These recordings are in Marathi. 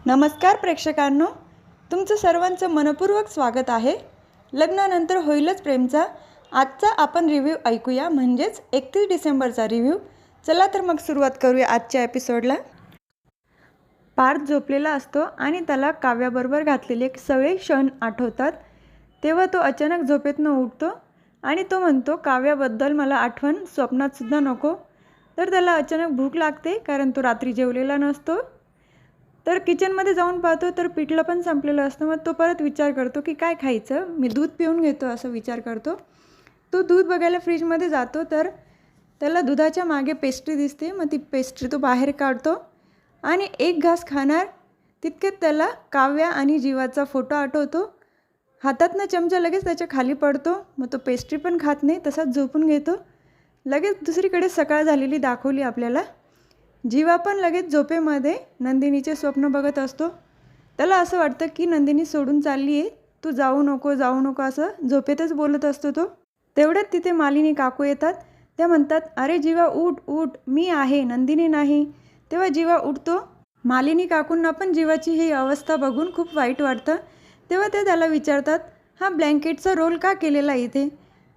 नमस्कार प्रेक्षकांनो, तुमचं सर्वांचं मनपूर्वक स्वागत आहे. लग्नानंतर होईलच प्रेमचा आजचा आपण रिव्ह्यू ऐकूया, म्हणजेच 31 डिसेंबरचा रिव्ह्यू. चला तर मग सुरुवात करूया आजच्या एपिसोडला. पार्थ झोपलेला असतो आणि त्याला काव्याबरोबर घातलेले सगळे क्षण आठवतात. तेव्हा तो अचानक झोपेतनं उठतो आणि तो म्हणतो, काव्याबद्दल मला आठवण स्वप्नातसुद्धा नको. तर त्याला अचानक भूक लागते, कारण तो रात्री जेवलेला नसतो. तर किचनमध्ये जाऊन पाहतो तर पिठलं पण संपलेलं असतं. मग तो परत विचार करतो की काय खायचं, मी दूध पिऊन घेतो असं विचार करतो. तो दूध बघायला फ्रीजमध्ये जातो तर त्याला दुधाच्या मागे पेस्ट्री दिसते. मग ती पेस्ट्री तो बाहेर काढतो आणि एक घास खाणार तितक्यात त्याला काव्या आणि जीवाचा फोटो आठवतो. हातातनं चमचा लगेच त्याच्या खाली पडतो. मग तो पेस्ट्री पण खात नाही, तसाच झोपून घेतो. लगेच दुसरीकडे सकाळ झालेली दाखवली आपल्याला. जीवा पण लगेच झोपेमध्ये नंदिनीचे स्वप्न बघत असतो. त्याला असं वाटतं की नंदिनी सोडून चालली आहे, तू जाऊ नको जाऊ नको असं झोपेतच बोलत असतो तो. तेवढ्यात तिथे मालिनी काकू येतात. त्या म्हणतात, अरे जीवा उठ उठ, मी आहे, नंदिनी नाही. तेव्हा जीवा उठतो. मालिनी काकूंना पण जीवाची ही अवस्था बघून खूप वाईट वाटतं. तेव्हा ते त्याला विचारतात, हा ब्लँकेटचा रोल का केलेला इथे.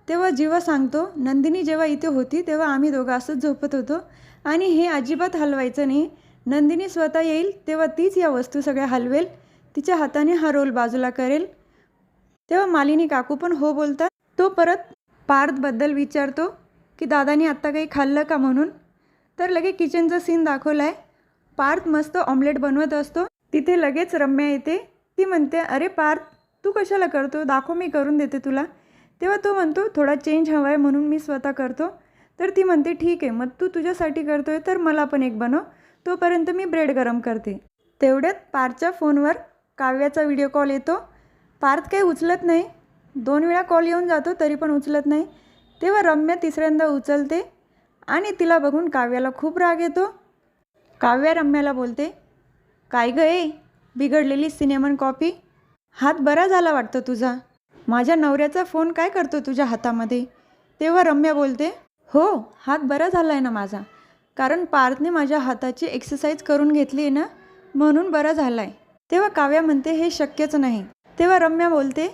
तेव्हा जीवा सांगतो, नंदिनी जेव्हा इथे होती तेव्हा आम्ही दोघं असंच झोपत होतो आणि हे अजिबात हलवायचं नाही. नंदिनी स्वतः येईल तेव्हा तीच या वस्तू सगळ्या हलवेल, तिच्या हाताने हा रोल बाजूला करेल. तेव्हा मालिनी काकू पण हो बोलतात. तो परत पार्थबद्दल विचारतो की दादानी आत्ता काही खाल्लं का म्हणून. तर लगेच किचनचा सीन दाखवला आहे. पार्थ मस्त ऑमलेट बनवत असतो. तिथे लगेच रम्या येते. ती म्हणते, अरे पार्थ तू कशाला करतो, दाखव मी करून देते तुला. तेव्हा तो म्हणतो, थोडा चेंज हवा आहे म्हणून मी स्वतः करतो. तर ती म्हणते, ठीक आहे, मग तू तुझ्यासाठी करतोय तर मला पण एक बनव, तोपर्यंत मी ब्रेड गरम करते. तेवढ्यात पार्थच्या फोनवर काव्याचा व्हिडिओ कॉल येतो. पार्थ काही उचलत नाही. 2 वेळा कॉल येऊन जातो तरी पण उचलत नाही. तेव्हा रम्या तिसऱ्यांदा उचलते आणि तिला बघून काव्याला खूप राग येतो. काव्या रम्याला बोलते, काय गं ए, बिघडलेली सिनेमन कॉपी, हात बरा झाला वाटतं तुझा. माझ्या नवऱ्याचा फोन काय करतो तुझ्या हातामध्ये. तेव्हा रम्या बोलते, हो हात बरा झाला आहे ना माझा, कारण पार्थने माझ्या हाताची एक्सरसाइज करून घेतली आहे ना, म्हणून बरा झाला आहे. तेव्हा काव्या म्हणते, हे शक्यच नाही. तेव्हा रम्या बोलते,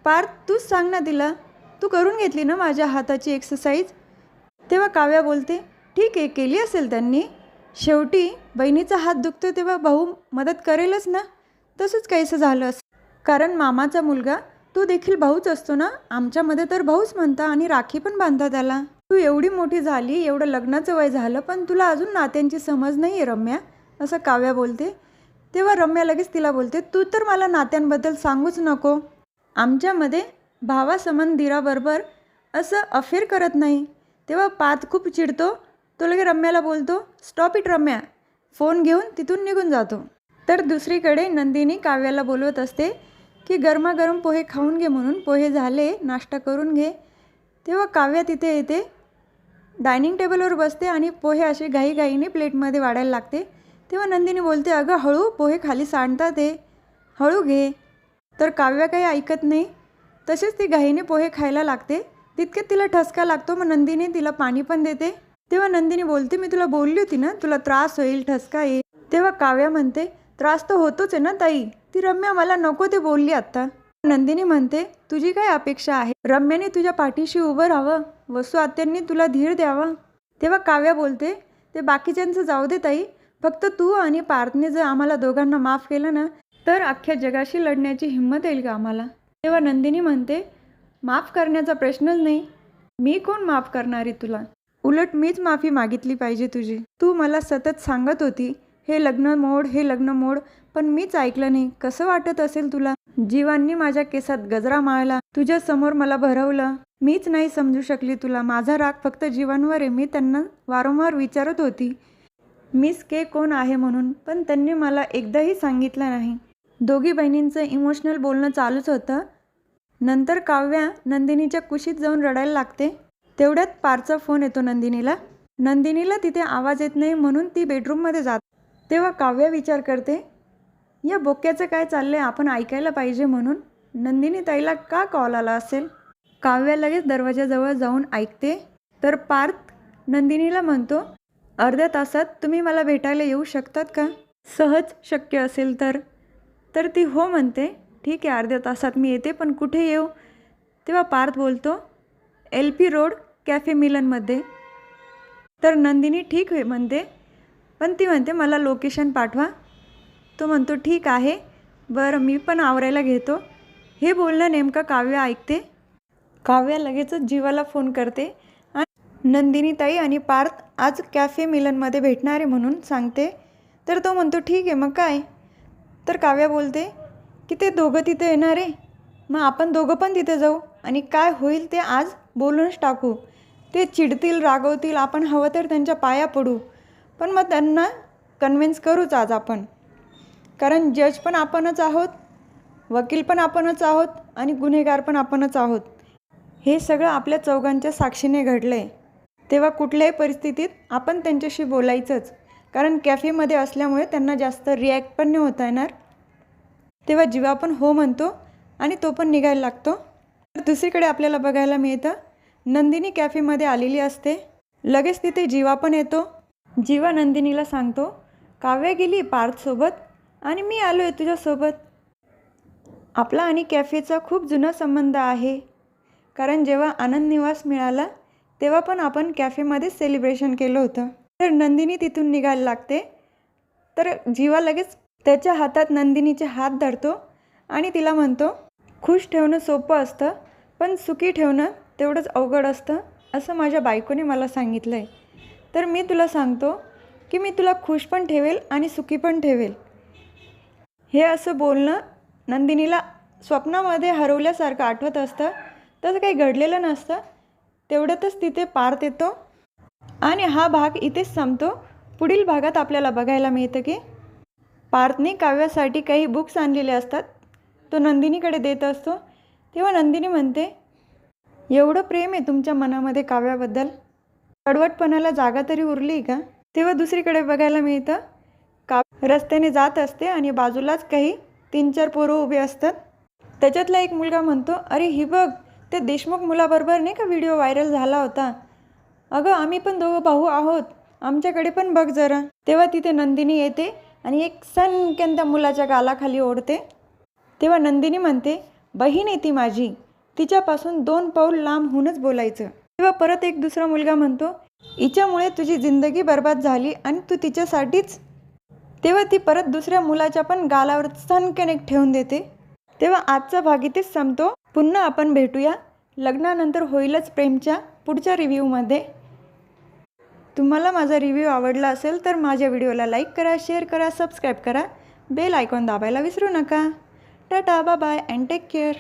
पार्थ तूच सांग ना तिला, तू करून घेतली ना माझ्या हाताची एक्सरसाइज. तेव्हा काव्या बोलते, ठीक आहे केली असेल त्यांनी, शेवटी बहिणीचा हात दुखतो तेव्हा भाऊ मदत करेलच ना. तसंच काहीसं झालं असं, कारण मामाचा मुलगा तो देखील भाऊच असतो ना. आमच्यामध्ये तर भाऊच म्हणता आणि राखी पण बांधता त्याला. तू एवढी मोठी झाली, एवढं लग्नाचं वय झालं, पण तुला अजून नात्यांची समज नाही आहे रम्या, असं काव्या बोलते. तेव्हा रम्या लगेच तिला बोलते, तू तर मला नात्यांबद्दल सांगूच नको. आमच्यामध्ये भावासमान दिराबरोबर असं अफेअर करत नाही. तेव्हा पार्थ खूप चिडतो. तो लगेच रम्याला बोलतो, स्टॉप इट रम्या, फोन घेऊन तिथून निघून जातो. तर दुसरीकडे नंदिनी काव्याला बोलवत असते की गरमागरम पोहे खाऊन घे म्हणून. पोहे झाले, नाश्ता करून घे. तेव्हा काव्या तिथे येते, डायनिंग टेबलवर बसते आणि पोहे असे घाईघाईने प्लेटमध्ये वाढायला लागते. तेव्हा नंदिनी बोलते, अगं हळू, पोहे खाली सांडतात ते, हळू घे. तर काव्या काही ऐकत नाही. तसेच ती घाईने पोहे खायला लागते. तितक्यात तिला ठसका लागतो. मग नंदिनी तिला पाणी पण देते. तेव्हा नंदिनी बोलते, मी तुला बोलली होती ना तुला त्रास होईल, ठसका येईल. तेव्हा काव्या म्हणते, त्रास तर होतोच आहे ना ताई, ती रम्या मला नको ते बोलली आत्ता. नंदिनी म्हणते, तुझी काय अपेक्षा आहे, रम्याने तुझ्या पाठीशी उभं राहावं, वसू आत्यांनी तुला धीर द्यावा. तेव्हा काव्या बोलते, ते बाकीच्यांचं जाऊ दे ताई, फक्त तू आणि पार्थने जर आम्हाला दोघांना माफ केलं ना, तर अख्ख्या जगाशी लढण्याची हिंमत येईल का आम्हाला. तेव्हा नंदिनी म्हणते, माफ करण्याचा प्रश्नच नाही, मी कोण माफ करणारी तुला, उलट मीच माफी मागितली पाहिजे तुझी. तू मला सतत सांगत होती, हे लग्न मोड, हे लग्न मोड, पण मीच ऐकलं नाही. कसं वाटत असेल तुला. जीवांनी माझ्या केसात गजरा माळला, तुझ्या समोर मला भरवलं, मीच नाही समजू शकली तुला. माझा राग फक्त जीवांवर आहे. मी त्यांना वारंवार विचारत होती मिस के कोण आहे म्हणून, पण त्यांनी मला एकदाही सांगितलं नाही. दोघी बहिणींचं इमोशनल बोलणं चालूच होतं. नंतर काव्या नंदिनीच्या कुशीत जाऊन रडायला लागते. तेवढ्यात पार्थचा फोन येतो नंदिनीला. नंदिनीला तिथे आवाज येत नाही म्हणून ती बेडरूममध्ये जाते. तेव्हा काव्या विचार करते, या बोक्याचं काय चाललंय, आपण ऐकायला पाहिजे म्हणून नंदिनी ताईला का कॉल आला असेल. काव्या लगेच दरवाजाजवळ जाऊन ऐकते. तर पार्थ नंदिनीला म्हणतो, अर्ध्या तासात तुम्ही मला भेटायला येऊ शकतात का. सहज शक्य असेल तर ती हो म्हणते. ठीक आहे, अर्ध्या तासात मी येते, पण कुठे येऊ? तेव्हा पार्थ बोलतो LP रोड कॅफे मिलनमध्ये. तर नंदिनी ठीक आहे म्हणते, पण ती म्हणते मला लोकेशन पाठवा. तो म्हणतो ठीक आहे, बरं मी पण आवरायला घेतो. हे बोलणं नेमकं काव्या ऐकते. काव्या लगेचच जीवाला फोन करते आणि नंदिनी ताई आणि पार्थ आज कॅफे मिलनमध्ये भेटणार आहे म्हणून सांगते. तर तो म्हणतो ठीक आहे, मग काय? तर काव्या बोलते की ते दोघं तिथे येणार आहे, मग आपण दोघं पण तिथे जाऊ आणि काय होईल ते आज बोलूनच टाकू. ते चिडतील, रागवतील, आपण हवं तर त्यांच्या पाया पडू, पण मग त्यांना कन्व्हिन्स करूच आज आपण. कारण जज पण आपणच आहोत, वकील पण आपणच आहोत आणि गुन्हेगार पण आपणच आहोत. हे सगळं आपल्या चौघांच्या साक्षीने घडलं आहे. तेव्हा कुठल्याही परिस्थितीत आपण त्यांच्याशी बोलायचंच, कारण कॅफेमध्ये असल्यामुळे त्यांना जास्त रिॲक्ट पण नाही होता येणार. तेव्हा जीवा पण हो म्हणतो आणि तो पण निघायला लागतो. तर दुसरीकडे आपल्याला बघायला मिळतं नंदिनी कॅफेमध्ये आलेली असते. लगेच तिथे जीवा पण येतो. जीवा नंदिनीला सांगतो काव्या गेली पार्थसोबत आणि मी आलो आहे तुझ्यासोबत. आपला आणि कॅफेचा खूप जुना संबंध आहे, कारण जेव्हा आनंद निवास मिळाला तेव्हा पण आपण कॅफेमध्येच सेलिब्रेशन केलं होतं. तर नंदिनी तिथून निघायला लागते. तर जीवा लगेच त्याच्या हातात नंदिनीचे हात धरतो आणि तिला म्हणतो खुश ठेवणं सोपं असतं, पण सुखी ठेवणं तेवढंच अवघड असतं, असं माझ्या बायकोने मला सांगितलं आहे. तर मी तुला सांगतो की मी तुला खुश पण ठेवेल आणि सुखी पण ठेवेल. हे असं बोलणं नंदिनीला स्वप्नामध्ये हरवल्यासारखं आठवत असतं. तसं काही घडलेलं नसतं. तेवढ्यातच तिथे पार्थ येतो आणि हा भाग इथेच संपतो. पुढील भागात आपल्याला बघायला मिळतं की पार्थने काव्यासाठी काही बुक्स आणलेले असतात, तो नंदिनीकडे देत असतो. तेव्हा नंदिनी म्हणते एवढं प्रेम आहे तुमच्या मनामध्ये काव्याबद्दल, कडवटपणाला जागा तरी उरली का? तेव्हा दुसरीकडे बघायला मिळतं रस्त्याने जात असते आणि बाजूलाच काही 3-4 पोरं उभे असतात. त्याच्यातला एक मुलगा म्हणतो अरे ही बघ, ते देशमुख मुलाबरोबर नाही का व्हिडिओ व्हायरल झाला होता, अगं आम्ही पण दोघं भाऊ आहोत, आमच्याकडे पण बघ जरा. तेव्हा तिथे नंदिनी येते आणि एक सनक्यान त्या मुलाच्या गालाखाली ओढते. तेव्हा नंदिनी म्हणते बहीण आहे ती माझी, तिच्यापासून 2 पाऊल लांब होऊनच बोलायचं. तेव्हा परत एक दुसरा मुलगा म्हणतो हिच्यामुळे तुझी जिंदगी बर्बाद झाली आणि तू तिच्यासाठीच. तेव्हा ती परत दुसऱ्या मुलाच्या पण गालावर सनक्यान एक ठेवून देते. तेव्हा आजचा भाग इथेच संपतो. पुन्हा आपण भेटूया लग्नानंतर होईलच प्रेमच्या पुढच्या रिव्ह्यूमध्ये. तुम्हाला माझा रिव्ह्यू आवडला असेल तर माझ्या व्हिडिओला लाईक करा, शेअर करा, सबस्क्राईब करा, बेल आयकॉन दाबायला विसरू नका. Tata, bye bye and take care.